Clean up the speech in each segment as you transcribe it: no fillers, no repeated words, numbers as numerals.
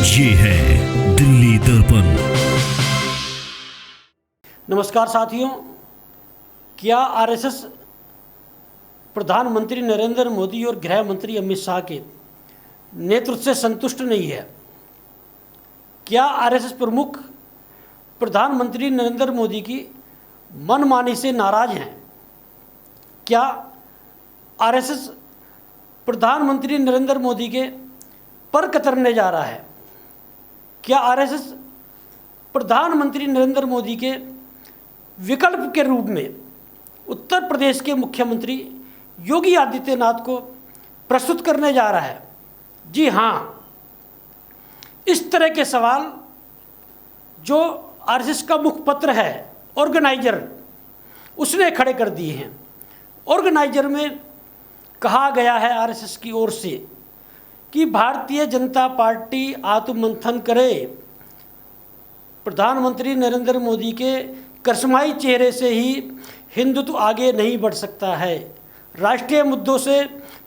ये है दिल्ली दर्पण। नमस्कार साथियों, क्या आरएसएस प्रधानमंत्री नरेंद्र मोदी और गृह मंत्री अमित शाह के नेतृत्व से संतुष्ट नहीं है? क्या आरएसएस प्रमुख प्रधानमंत्री नरेंद्र मोदी की मनमानी से नाराज हैं? क्या आरएसएस प्रधानमंत्री नरेंद्र मोदी के पर कतरने जा रहा है? क्या आरएसएस प्रधानमंत्री नरेंद्र मोदी के विकल्प के रूप में उत्तर प्रदेश के मुख्यमंत्री योगी आदित्यनाथ को प्रस्तुत करने जा रहा है? जी हाँ, इस तरह के सवाल जो आरएसएस का मुखपत्र है ऑर्गेनाइजर, उसने खड़े कर दिए हैं। ऑर्गेनाइजर में कहा गया है आरएसएस की ओर से कि भारतीय जनता पार्टी आत्ममंथन करे, प्रधानमंत्री नरेंद्र मोदी के करिश्माई चेहरे से ही हिंदुत्व आगे नहीं बढ़ सकता है, राष्ट्रीय मुद्दों से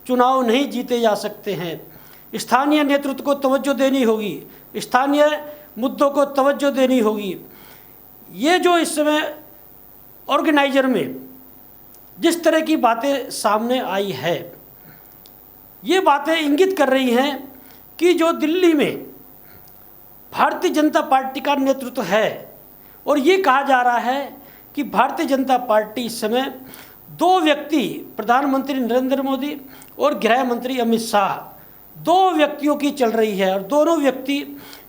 चुनाव नहीं जीते जा सकते हैं, स्थानीय नेतृत्व को तवज्जो देनी होगी, स्थानीय मुद्दों को तवज्जो देनी होगी। ये जो इस समय ऑर्गेनाइजर में जिस तरह की बातें सामने आई है, ये बातें इंगित कर रही हैं कि जो दिल्ली में भारतीय जनता पार्टी का नेतृत्व है, और ये कहा जा रहा है कि भारतीय जनता पार्टी इस समय दो व्यक्ति, प्रधानमंत्री नरेंद्र मोदी और गृह मंत्री अमित शाह, दो व्यक्तियों की चल रही है, और दोनों व्यक्ति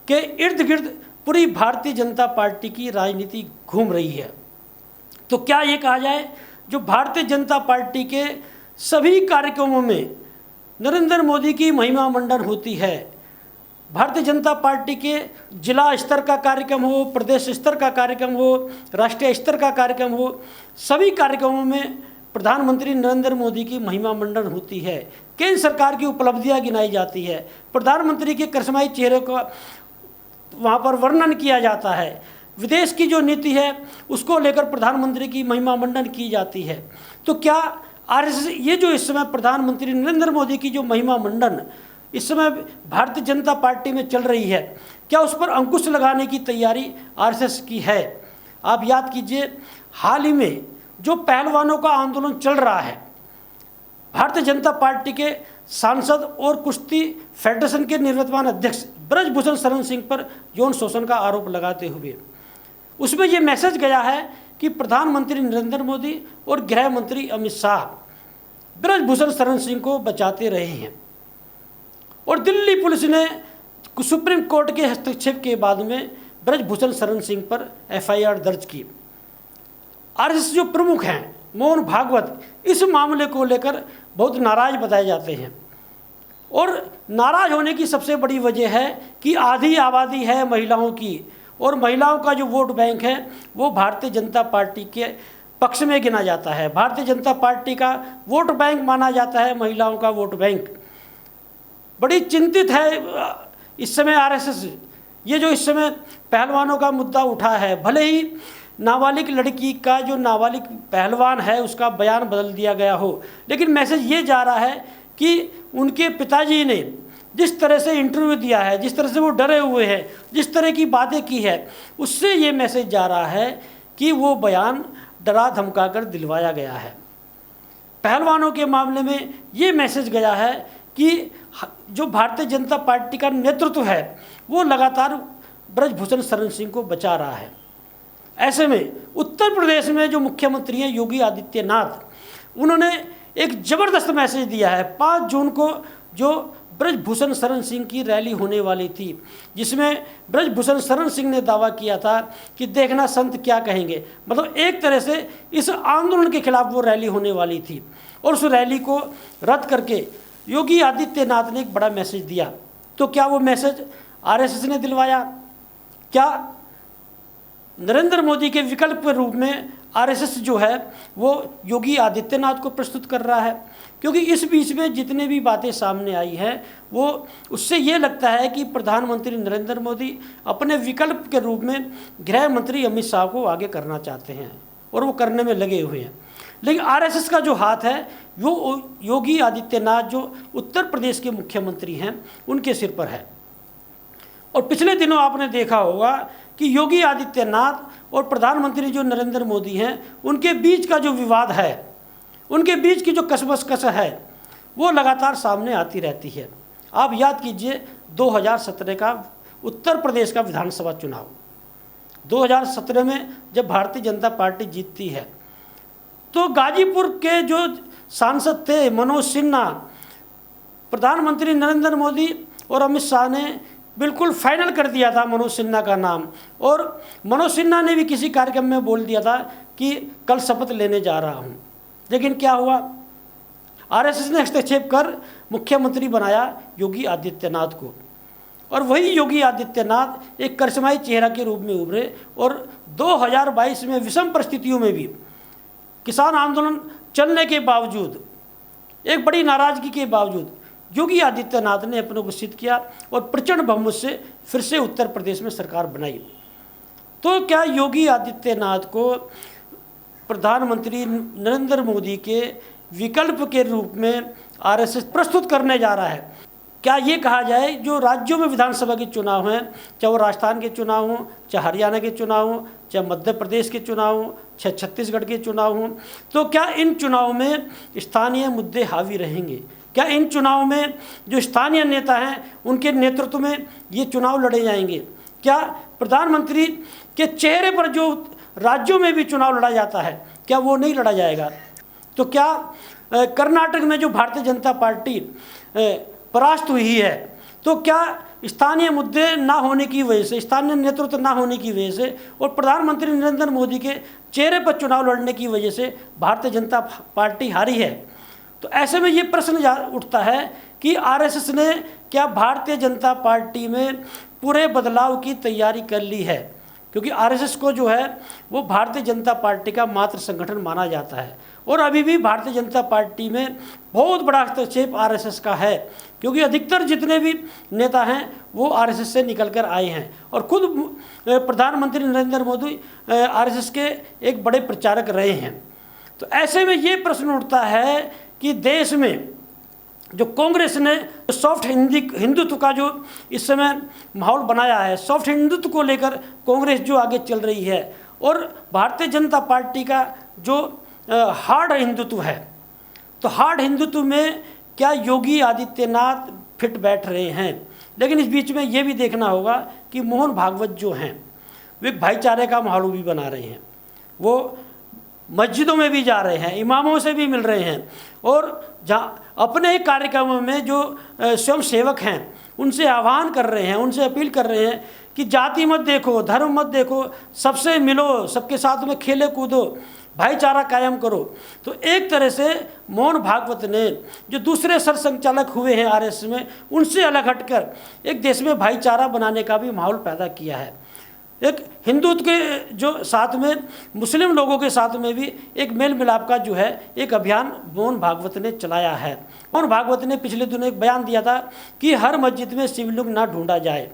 के इर्द गिर्द पूरी भारतीय जनता पार्टी की राजनीति घूम रही है। तो क्या ये कहा जाए जो भारतीय जनता पार्टी के सभी कार्यक्रमों में नरेंद्र मोदी की महिमा मंडन होती है, भारतीय जनता पार्टी के जिला स्तर का कार्यक्रम हो, प्रदेश स्तर का कार्यक्रम हो, राष्ट्रीय स्तर का कार्यक्रम हो, सभी कार्यक्रमों में प्रधानमंत्री नरेंद्र मोदी की महिमा मंडन होती है, केंद्र सरकार की उपलब्धियां गिनाई जाती है, प्रधानमंत्री के करिश्माई चेहरे का वहाँ पर वर्णन किया जाता है, विदेश की जो नीति है उसको लेकर प्रधानमंत्री की महिमा मंडन की जाती है। तो क्या आरएसएस ये जो इस समय प्रधानमंत्री नरेंद्र मोदी की जो महिमा मंडन इस समय भारतीय जनता पार्टी में चल रही है, क्या उस पर अंकुश लगाने की तैयारी आरएसएस की है? आप याद कीजिए, हाल ही में जो पहलवानों का आंदोलन चल रहा है, भारतीय जनता पार्टी के सांसद और कुश्ती फेडरेशन के निवर्तमान अध्यक्ष ब्रजभूषण शरण सिंह पर यौन शोषण का आरोप लगाते हुए उसमें यह मैसेज गया है कि प्रधानमंत्री नरेंद्र मोदी और गृह मंत्री अमित शाह ब्रजभूषण शरण सिंह को बचाते रहे हैं, और दिल्ली पुलिस ने सुप्रीम कोर्ट के हस्तक्षेप के बाद में ब्रजभूषण शरण सिंह पर एफआईआर दर्ज की। आरएसएस जो प्रमुख हैं मोहन भागवत इस मामले को लेकर बहुत नाराज बताए जाते हैं, और नाराज होने की सबसे बड़ी वजह है कि आधी आबादी है महिलाओं की, और महिलाओं का जो वोट बैंक है वो भारतीय जनता पार्टी के पक्ष में गिना जाता है। भारतीय जनता पार्टी का वोट बैंक माना जाता है महिलाओं का वोट बैंक। बड़ी चिंतित है इस समय आरएसएस। ये जो इस समय पहलवानों का मुद्दा उठा है, भले ही नाबालिग लड़की का जो नाबालिग पहलवान है उसका बयान बदल दिया गया हो, लेकिन मैसेज ये जा रहा है कि उनके पिताजी ने जिस तरह से इंटरव्यू दिया है, जिस तरह से वो डरे हुए हैं, जिस तरह की बातें की है, उससे ये मैसेज जा रहा है कि वो बयान डरा धमका कर दिलवाया गया है। पहलवानों के मामले में ये मैसेज गया है कि जो भारतीय जनता पार्टी का नेतृत्व है वो लगातार ब्रजभूषण शरण सिंह को बचा रहा है। ऐसे में उत्तर प्रदेश में जो मुख्यमंत्री हैं योगी आदित्यनाथ, उन्होंने एक ज़बरदस्त मैसेज दिया है। 5 जून को जो ब्रजभूषण शरण सिंह की रैली होने वाली थी, जिसमें ब्रजभूषण शरण सिंह ने दावा किया था कि देखना संत क्या कहेंगे, मतलब एक तरह से इस आंदोलन के खिलाफ वो रैली होने वाली थी, और उस रैली को रद्द करके योगी आदित्यनाथ ने एक बड़ा मैसेज दिया। तो क्या वो मैसेज आरएसएस ने दिलवाया? क्या नरेंद्र मोदी के विकल्प के रूप में आरएसएस जो है वो योगी आदित्यनाथ को प्रस्तुत कर रहा है? क्योंकि इस बीच में जितने भी बातें सामने आई हैं वो उससे ये लगता है कि प्रधानमंत्री नरेंद्र मोदी अपने विकल्प के रूप में गृह मंत्री अमित शाह को आगे करना चाहते हैं, और वो करने में लगे हुए हैं। लेकिन आरएसएस का जो हाथ है वो योगी आदित्यनाथ जो उत्तर प्रदेश के मुख्यमंत्री हैं उनके सिर पर है। और पिछले दिनों आपने देखा होगा कि योगी आदित्यनाथ और प्रधानमंत्री जो नरेंद्र मोदी हैं, उनके बीच का जो विवाद है, उनके बीच की जो कसमस है, वो लगातार सामने आती रहती है। आप याद कीजिए 2017 का उत्तर प्रदेश का विधानसभा चुनाव, 2017 में जब भारतीय जनता पार्टी जीतती है तो गाजीपुर के जो सांसद थे मनोज सिन्हा, प्रधानमंत्री नरेंद्र मोदी और अमित शाह ने बिल्कुल फाइनल कर दिया था मनोज सिन्हा का नाम, और मनोज सिन्हा ने भी किसी कार्यक्रम में बोल दिया था कि कल शपथ लेने जा रहा हूँ। लेकिन क्या हुआ, आरएसएस ने हस्तक्षेप कर मुख्यमंत्री बनाया योगी आदित्यनाथ को, और वही योगी आदित्यनाथ एक करिश्माई चेहरा के रूप में उभरे और 2022 में विषम परिस्थितियों में भी किसान आंदोलन चलने के बावजूद, एक बड़ी नाराजगी के बावजूद योगी आदित्यनाथ ने अपने को सिद्ध किया और प्रचंड बहुमत से फिर से उत्तर प्रदेश में सरकार बनाई। तो क्या योगी आदित्यनाथ को प्रधानमंत्री नरेंद्र मोदी के विकल्प के रूप में आरएसएस प्रस्तुत करने जा रहा है? क्या ये कहा जाए जो राज्यों में विधानसभा के चुनाव हैं, चाहे वो राजस्थान के चुनाव हों, चाहे हरियाणा के चुनाव हों, चाहे मध्य प्रदेश के चुनाव हों, चाहे छत्तीसगढ़ के चुनाव हों, तो क्या इन चुनाव में स्थानीय मुद्दे हावी रहेंगे? क्या इन चुनाव में जो स्थानीय नेता हैं उनके नेतृत्व में ये चुनाव लड़े जाएंगे? क्या प्रधानमंत्री के चेहरे पर जो राज्यों में भी चुनाव लड़ा जाता है, क्या वो नहीं लड़ा जाएगा? तो क्या कर्नाटक में जो भारतीय जनता पार्टी परास्त हुई है, तो क्या स्थानीय मुद्दे ना होने की वजह से, स्थानीय नेतृत्व ना होने की वजह से और प्रधानमंत्री नरेंद्र मोदी के चेहरे पर चुनाव लड़ने की वजह से भारतीय जनता पार्टी हारी है? तो ऐसे में ये प्रश्न उठता है कि आरएसएस ने क्या भारतीय जनता पार्टी में पूरे बदलाव की तैयारी कर ली है? क्योंकि आरएसएस को जो है वो भारतीय जनता पार्टी का मात्र संगठन माना जाता है, और अभी भी भारतीय जनता पार्टी में बहुत बड़ा हस्तक्षेप आरएसएस का है, क्योंकि अधिकतर जितने भी नेता हैं वो आरएसएस से निकल कर आए हैं, और खुद प्रधानमंत्री नरेंद्र मोदी आरएसएस के एक बड़े प्रचारक रहे हैं। तो ऐसे में ये प्रश्न उठता है कि देश में जो कांग्रेस ने सॉफ्ट हिंदुत्व का जो इस समय माहौल बनाया है, सॉफ्ट हिंदुत्व को लेकर कांग्रेस जो आगे चल रही है, और भारतीय जनता पार्टी का जो हार्ड हिंदुत्व है, तो हार्ड हिंदुत्व में क्या योगी आदित्यनाथ फिट बैठ रहे हैं? लेकिन इस बीच में ये भी देखना होगा कि मोहन भागवत जो हैं वे भाईचारे का माहौल भी बना रहे हैं, वो मस्जिदों में भी जा रहे हैं, इमामों से भी मिल रहे हैं, और जहाँ अपने ही कार्यक्रमों में जो स्वयं सेवक हैं उनसे आह्वान कर रहे हैं, उनसे अपील कर रहे हैं कि जाति मत देखो, धर्म मत देखो, सबसे मिलो, सबके साथ में खेले कूदो, भाईचारा कायम करो। तो एक तरह से मोहन भागवत ने जो दूसरे सरसंघचालक हुए हैं आरएसएस में, उनसे अलग हटकर एक देश में भाईचारा बनाने का भी माहौल पैदा किया है। एक हिंदुत्व के जो साथ में मुस्लिम लोगों के साथ में भी एक मेल मिलाप का जो है एक अभियान मोहन भागवत ने चलाया है। मोहन भागवत ने पिछले दिनों एक बयान दिया था कि हर मस्जिद में शिवलिंग ना ढूंढा जाए।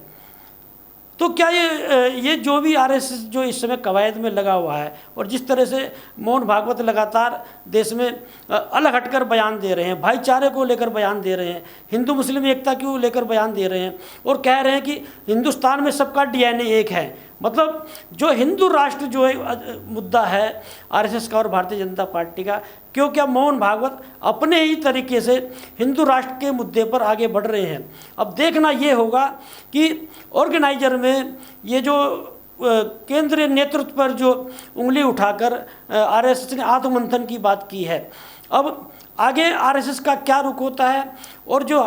तो क्या ये जो भी आरएसएस जो इस समय कवायद में लगा हुआ है, और जिस तरह से मोहन भागवत लगातार देश में अलग हटकर बयान दे रहे हैं, भाईचारे को लेकर बयान दे रहे हैं, हिंदू मुस्लिम एकता को लेकर बयान दे रहे हैं, और कह रहे हैं कि हिंदुस्तान में सबका डीएनए एक है, मतलब जो हिंदू राष्ट्र जो है मुद्दा है आरएसएस का और भारतीय जनता पार्टी का, क्यों क्या मोहन भागवत अपने ही तरीके से हिंदू राष्ट्र के मुद्दे पर आगे बढ़ रहे हैं। अब देखना ये होगा कि ऑर्गेनाइजर में ये जो केंद्रीय नेतृत्व पर जो उंगली उठाकर आरएसएस ने आत्ममंथन की बात की है, अब आगे आरएसएस का क्या रुख होता है, और जो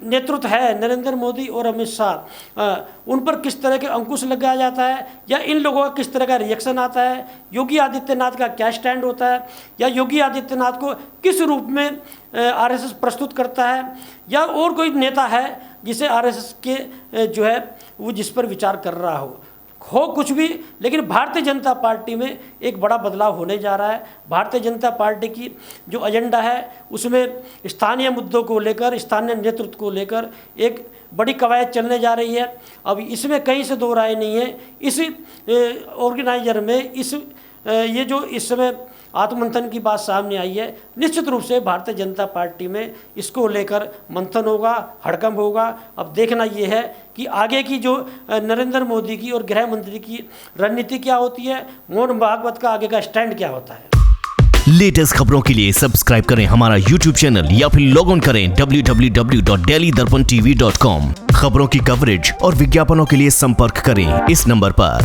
नेतृत्व है नरेंद्र मोदी और अमित शाह, उन पर किस तरह के अंकुश लगाया जाता है, या इन लोगों का किस तरह का रिएक्शन आता है, योगी आदित्यनाथ का क्या स्टैंड होता है, या योगी आदित्यनाथ को किस रूप में आरएसएस प्रस्तुत करता है, या और कोई नेता है जिसे आरएसएस के जो है वो जिस पर विचार कर रहा हो कुछ भी, लेकिन भारतीय जनता पार्टी में एक बड़ा बदलाव होने जा रहा है। भारतीय जनता पार्टी की जो एजेंडा है उसमें स्थानीय मुद्दों को लेकर, स्थानीय नेतृत्व को लेकर एक बड़ी कवायद चलने जा रही है। अब इसमें कहीं से दो राय नहीं है। इस ऑर्गेनाइजर में ये जो इस समय आत्ममंथन की बात सामने आई है। निश्चित रूप से भारतीय जनता पार्टी में इसको लेकर मंथन होगा, हड़कंप होगा। अब देखना ये है कि आगे की जो नरेंद्र मोदी की और गृह मंत्री की रणनीति क्या होती है, मोहन भागवत का आगे का स्टैंड क्या होता है। लेटेस्ट खबरों के लिए सब्सक्राइब करें हमारा YouTube चैनल या फिर लॉग ऑन करें www.delhidarpantv.com। खबरों की कवरेज और विज्ञापनों के लिए संपर्क करें इस नंबर पर।